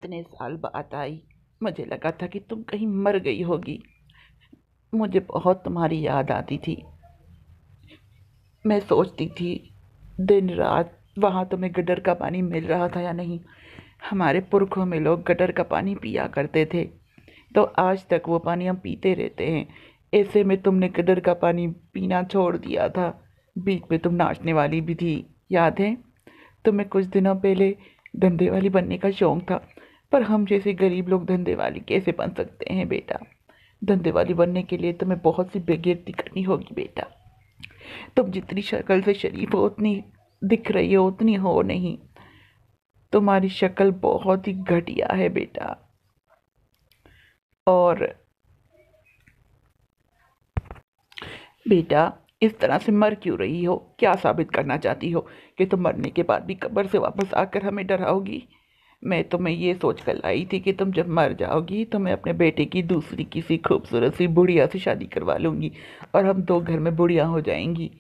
इतने साल बाद आई। मुझे लगा था कि तुम कहीं मर गई होगी। मुझे बहुत तुम्हारी याद आती थी। मैं सोचती थी दिन रात वहाँ तुम्हें गटर का पानी मिल रहा था या नहीं। हमारे पुरखों में लोग गटर का पानी पिया करते थे, तो आज तक वो पानी हम पीते रहते हैं। ऐसे में तुमने गटर का पानी पीना छोड़ दिया था। बीच में तुम नाचने वाली भी थी, याद है? तुम्हें कुछ दिनों पहले धंधे वाली बनने का शौक था, पर हम जैसे गरीब लोग धंधे वाली कैसे बन सकते हैं बेटा? धंधे वाली बनने के लिए तुम्हें बहुत सी बेइज्जती करनी होगी बेटा। तुम जितनी शक्ल से शरीफ हो उतनी दिख रही हो उतनी हो नहीं। तुम्हारी शक्ल बहुत ही घटिया है बेटा। और बेटा, इस तरह से मर क्यों रही हो? क्या साबित करना चाहती हो कि तुम मरने के बाद भी कब्र से वापस आकर हमें डराओगी? मैं तुम्हें ये सोच कर लाई थी कि तुम जब मर जाओगी तो मैं अपने बेटे की दूसरी किसी खूबसूरत सी बुढ़िया से शादी करवा लूंगी और हम दो घर में बुढ़िया हो जाएंगी।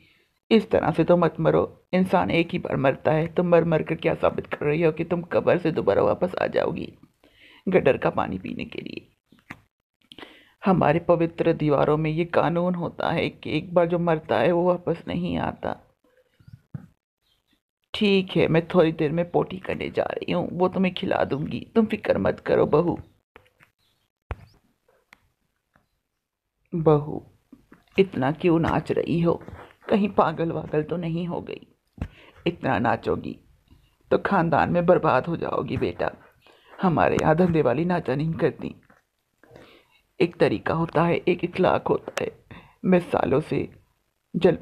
इस तरह से तो मत मरो। इंसान एक ही बार मरता है। तुम मर मर कर क्या साबित कर रही हो कि तुम कब्र से दोबारा वापस आ जाओगी गटर का पानी पीने के लिए? हमारे पवित्र दीवारों में ये कानून होता है कि एक बार जो मरता है वो वापस नहीं आता। ठीक है, मैं थोड़ी देर में पोटी करने जा रही हूँ, वो तुम्हें खिला दूंगी। तुम फिक्र मत करो बहू। बहू, इतना क्यों नाच रही हो? कहीं पागल वागल तो नहीं हो गई? इतना नाचोगी तो खानदान में बर्बाद हो जाओगी बेटा। हमारे यहाँ धंधे वाली नाचा नहीं करती। एक तरीका होता है, एक इखलाक होता है। मैं सालों से जल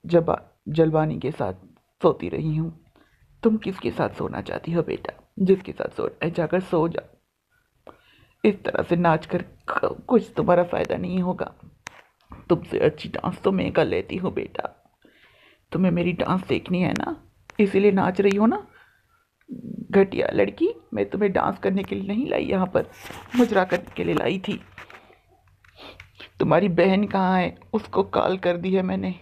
जबा जलवानी के साथ सोती रही हूँ। तुम किसके साथ सोना चाहती हो बेटा? जिसके साथ सोना है जाकर सो जाओ। इस तरह से नाच कर कुछ तुम्हारा फायदा नहीं होगा। तुमसे अच्छी डांस तो मैं कर लेती हूँ बेटा। तुम्हें मेरी डांस देखनी है ना, इसीलिए नाच रही हो ना? घटिया लड़की, मैं तुम्हें डांस करने के लिए नहीं लाई यहाँ पर, मुजरा करने के लिए लाई थी। तुम्हारी बहन कहाँ है? उसको कॉल कर दी है मैंने,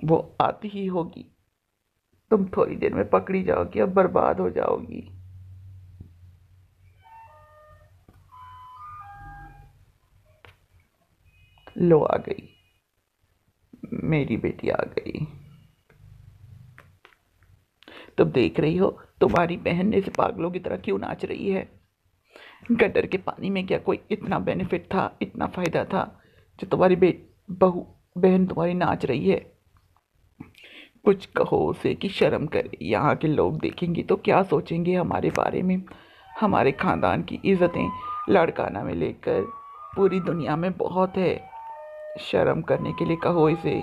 वो आती ही होगी। तुम थोड़ी देर में पकड़ी जाओगी और बर्बाद हो जाओगी। लो आ गई, मेरी बेटी आ गई। तुम देख रही हो तुम्हारी बहन ऐसे पागलों की तरह क्यों नाच रही है? गटर के पानी में क्या कोई इतना बेनिफिट था, इतना फायदा था जो तुम्हारी बहू बहन तुम्हारी नाच रही है? कुछ कहो उसे कि शर्म करे। यहाँ के लोग देखेंगे तो क्या सोचेंगे हमारे बारे में? हमारे खानदान की इज्जतें लड़काना में लेकर पूरी दुनिया में बहुत है। शर्म करने के लिए कहो इसे।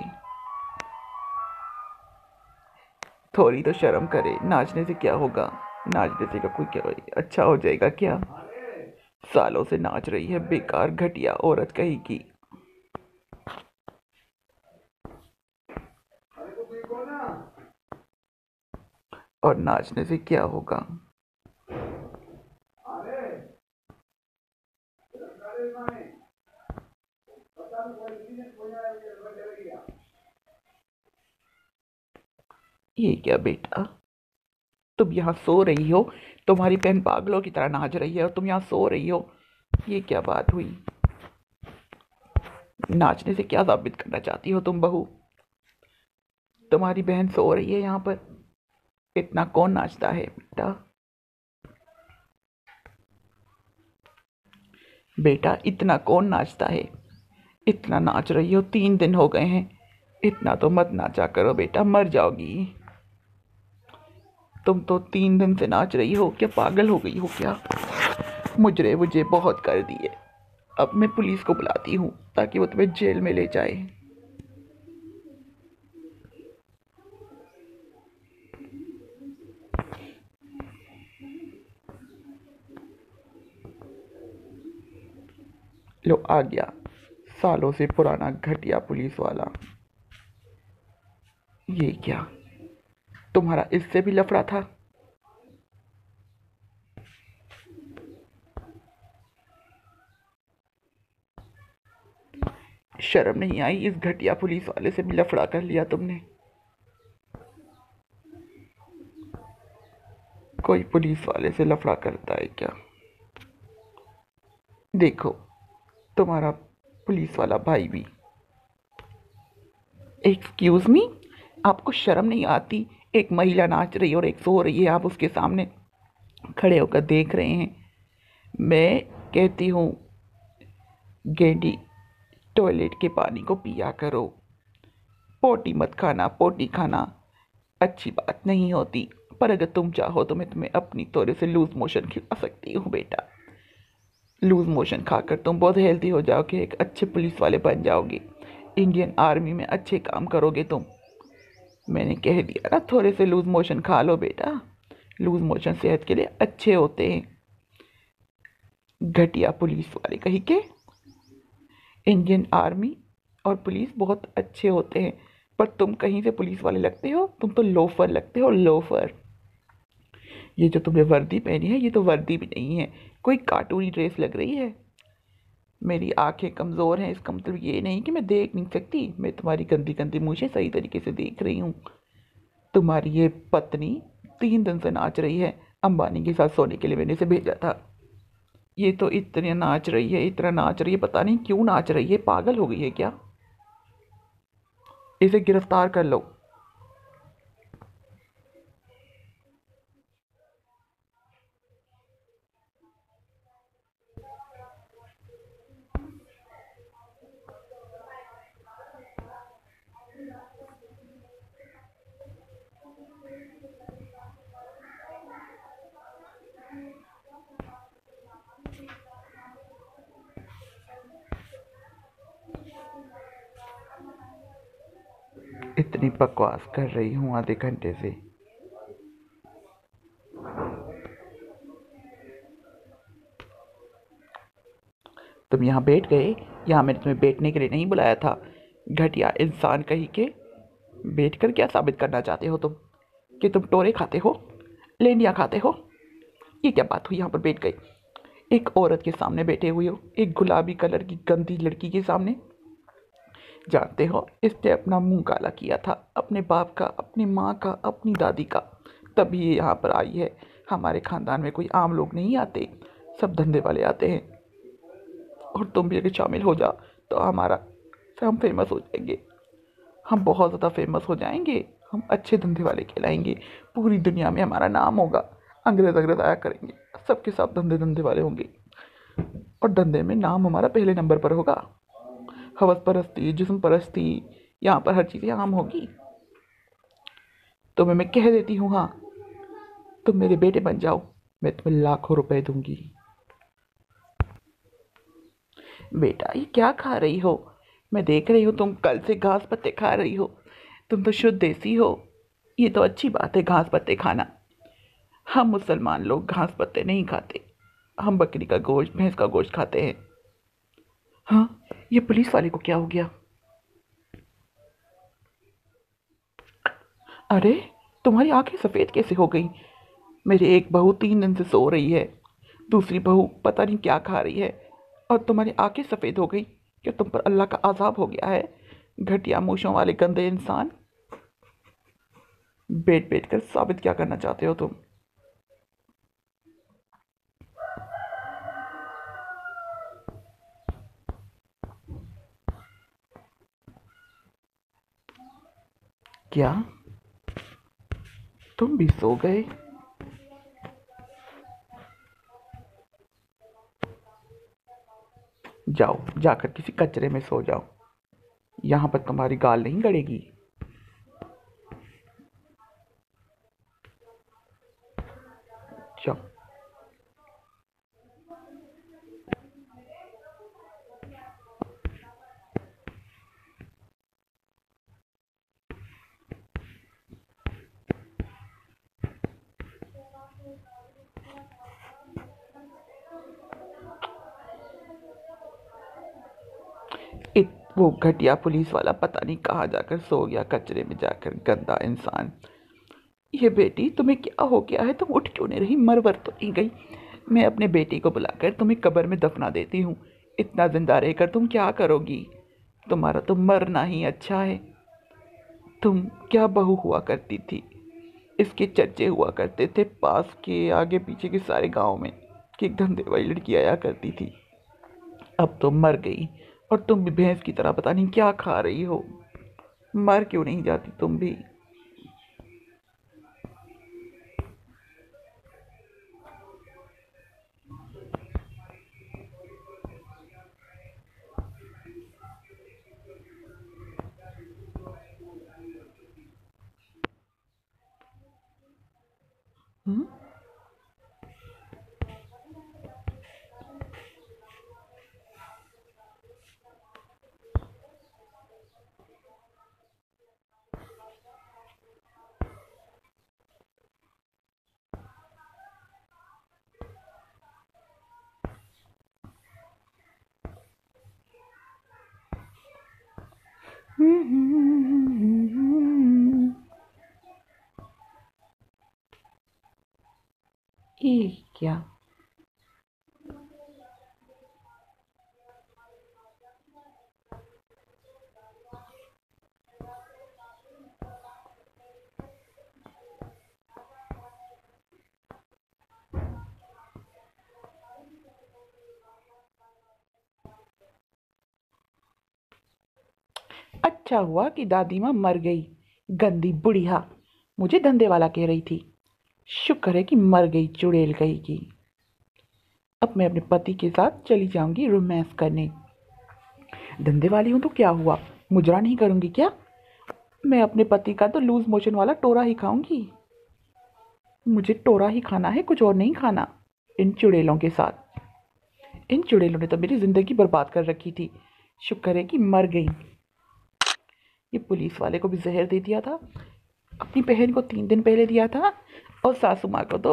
थोड़ी तो शर्म करे। नाचने से क्या होगा? नाचने से का कोई क्या अच्छा हो जाएगा क्या? सालों से नाच रही है, बेकार घटिया औरत कहीं की। और नाचने से क्या होगा? ये क्या बेटा, तुम यहाँ सो रही हो? तुम्हारी बहन पागलों की तरह नाच रही है और तुम यहाँ सो रही हो। ये क्या बात हुई? नाचने से क्या साबित करना चाहती हो तुम बहू? तुम्हारी बहन सो रही है यहाँ पर। इतना कौन नाचता है बेटा? बेटा, इतना कौन नाचता है? इतना नाच रही हो, 3 दिन हो गए हैं। इतना तो मत नाचा करो बेटा, मर जाओगी। तुम तो 3 दिन से नाच रही हो, क्या पागल हो गई हो क्या? मुझे मुझे बहुत कर दिए। अब मैं पुलिस को बुलाती हूँ ताकि वो तुम्हें जेल में ले जाए। लो आ गया, सालों से पुराना घटिया पुलिस वाला। ये क्या, तुम्हारा इससे भी लफड़ा था? शर्म नहीं आई? इस घटिया पुलिस वाले से भी लफड़ा कर लिया तुमने। कोई पुलिस वाले से लफड़ा करता है क्या? देखो, तुम्हारा पुलिस वाला भाई भी। एक्सक्यूज मी, आपको शर्म नहीं आती? एक महिला नाच रही है और एक सो रही है, आप उसके सामने खड़े होकर देख रहे हैं। मैं कहती हूँ, गेंडी, टॉयलेट के पानी को पिया करो। पोटी मत खाना, पोटी खाना अच्छी बात नहीं होती। पर अगर तुम चाहो तो मैं तुम्हें अपनी तौर से लूज मोशन खिला सकती हूँ बेटा। लूज मोशन खाकर तुम बहुत हेल्दी हो जाओगे, एक अच्छे पुलिस वाले बन जाओगे, इंडियन आर्मी में अच्छे काम करोगे तुम। मैंने कह दिया ना, थोड़े से लूज मोशन खा लो बेटा। लूज मोशन सेहत के लिए अच्छे होते हैं। घटिया पुलिस वाले कहीं के। इंडियन आर्मी और पुलिस बहुत अच्छे होते हैं, पर तुम कहीं से पुलिस वाले लगते हो? तुम तो लोफर लगते हो, लोफर। ये जो तुमने वर्दी पहनी है, ये तो वर्दी भी नहीं है, कोई कार्टूनी ड्रेस लग रही है। मेरी आंखें कमज़ोर हैं, इसका मतलब ये नहीं कि मैं देख नहीं सकती। मैं तुम्हारी गंदी गंदी मूछें सही तरीके से देख रही हूँ। तुम्हारी ये पत्नी 3 दिन से नाच रही है, अंबानी के साथ सोने के लिए मैंने इसे भेजा था। ये तो इतने नाच रही है, इतना नाच रही है, पता नहीं क्यों नाच रही है, पागल हो गई है क्या? इसे गिरफ्तार कर लो। इतनी बकवास कर रही हूँ आधे घंटे से। तुम यहाँ बैठ गए? यहाँ मैंने तुम्हें बैठने के लिए नहीं बुलाया था। घटिया इंसान कहीं के। बैठ कर क्या साबित करना चाहते हो तुम? कि तुम टोरे खाते हो, लेंडिया खाते हो? ये क्या बात हुई? यहाँ पर बैठ गए, एक औरत के सामने बैठे हुए हो, एक गुलाबी कलर की गंदी लड़की के सामने। जानते हो, इसने अपना मुंह काला किया था, अपने बाप का, अपनी माँ का, अपनी दादी का, तभी ये यहाँ पर आई है। हमारे खानदान में कोई आम लोग नहीं आते, सब धंधे वाले आते हैं। और तुम भी अगर शामिल हो जाओ तो हम फेमस हो जाएंगे। हम बहुत ज़्यादा फेमस हो जाएंगे। हम अच्छे धंधे वाले कहलाएंगे। पूरी दुनिया में हमारा नाम होगा। अंग्रेज अंग्रेज आया करेंगे, सबके सब धंधे धंधे वाले होंगे। और धंधे में नाम हमारा पहले नंबर पर होगा। हवस परस्ती, जिस्म परस्ती, यहाँ पर हर चीज़ें आम होगी। तो मैं कह देती हूँ, हाँ, तुम मेरे बेटे बन जाओ, मैं तुम्हें लाखों रुपए दूंगी। बेटा, ये क्या खा रही हो? मैं देख रही हूँ तुम कल से घास पत्ते खा रही हो। तुम तो शुद्ध देसी हो। ये तो अच्छी बात है घास पत्ते खाना। हम मुसलमान लोग घास पत्ते नहीं खाते। हम बकरी का गोश्त, भैंस का गोश्त खाते हैं। हाँ, ये पुलिस वाले को क्या हो गया? अरे, तुम्हारी आंखें सफ़ेद कैसे हो गई? मेरी एक बहू 3 दिन से सो रही है, दूसरी बहू पता नहीं क्या खा रही है, और तुम्हारी आंखें सफ़ेद हो गई। क्या तुम पर अल्लाह का अज़ाब हो गया है? घटिया मूछों वाले गंदे इंसान। बैठ बैठ कर साबित क्या करना चाहते हो तुम? क्या तुम भी सो गए? जाओ, जाकर किसी कचरे में सो जाओ। यहाँ पर तुम्हारी गाल नहीं गड़ेगी। जाओ। वो घटिया पुलिस वाला पता नहीं कहाँ जाकर सो गया, कचरे में जाकर, गंदा इंसान। ये बेटी, तुम्हें क्या हो गया है? तुम उठ क्यों नहीं रही? मरवर तो नहीं गई? मैं अपने बेटी को बुलाकर तुम्हें कब्र में दफना देती हूँ। इतना जिंदा रहकर तुम क्या करोगी? तुम्हारा तो मरना ही अच्छा है। तुम क्या बहू हुआ करती थी? इसके चर्चे हुआ करते थे पास के आगे पीछे के सारे गांव में कि एक धंधे वाली लड़की आया करती थी। अब तो मर गई और तुम भी भैंस की तरह पता नहीं क्या खा रही हो। मर क्यों नहीं जाती तुम भी? हम्म? ये क्या? अच्छा हुआ कि दादी माँ मर गई। गंदी बुढ़िया मुझे धंधे वाला कह रही थी। शुक्र है कि मर गई चुड़ैल गई की। अब मैं अपने पति के साथ चली जाऊंगी रोमांस करने। धंधे वाली हूं तो क्या हुआ, मुजरा नहीं करूंगी क्या? मैं अपने पति का तो लूज मोशन वाला टोरा ही खाऊंगी। मुझे टोरा ही खाना है, कुछ और नहीं खाना इन चुड़ैलों के साथ। इन चुड़ैलों ने तो मेरी जिंदगी बर्बाद कर रखी थी। शुक्र है कि मर गई। ये पुलिस वाले को भी जहर दे दिया था, अपनी बहन को 3 दिन पहले दिया था, और सासू माँ को तो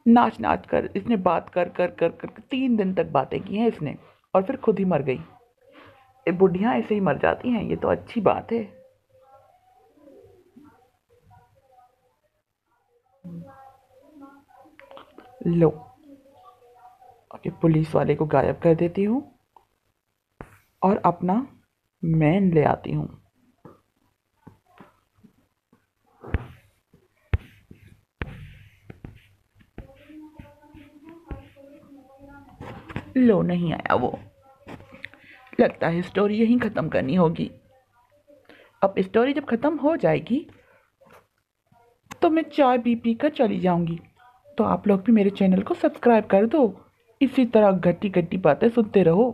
नाच नाच कर इसने बात कर कर कर कर 3 दिन तक बातें की हैं इसने, और फिर खुद ही मर गई। ये बुढ़ियाँ ऐसे ही मर जाती हैं, ये तो अच्छी बात है। लो, ये पुलिस वाले को गायब कर देती हूँ और अपना मैन ले आती हूँ। लो, नहीं आया वो। लगता है स्टोरी यहीं ख़त्म करनी होगी। अब स्टोरी जब ख़त्म हो जाएगी तो मैं चाय पी कर चली जाऊंगी। तो आप लोग भी मेरे चैनल को सब्सक्राइब कर दो। इसी तरह घटी घटी बातें सुनते रहो।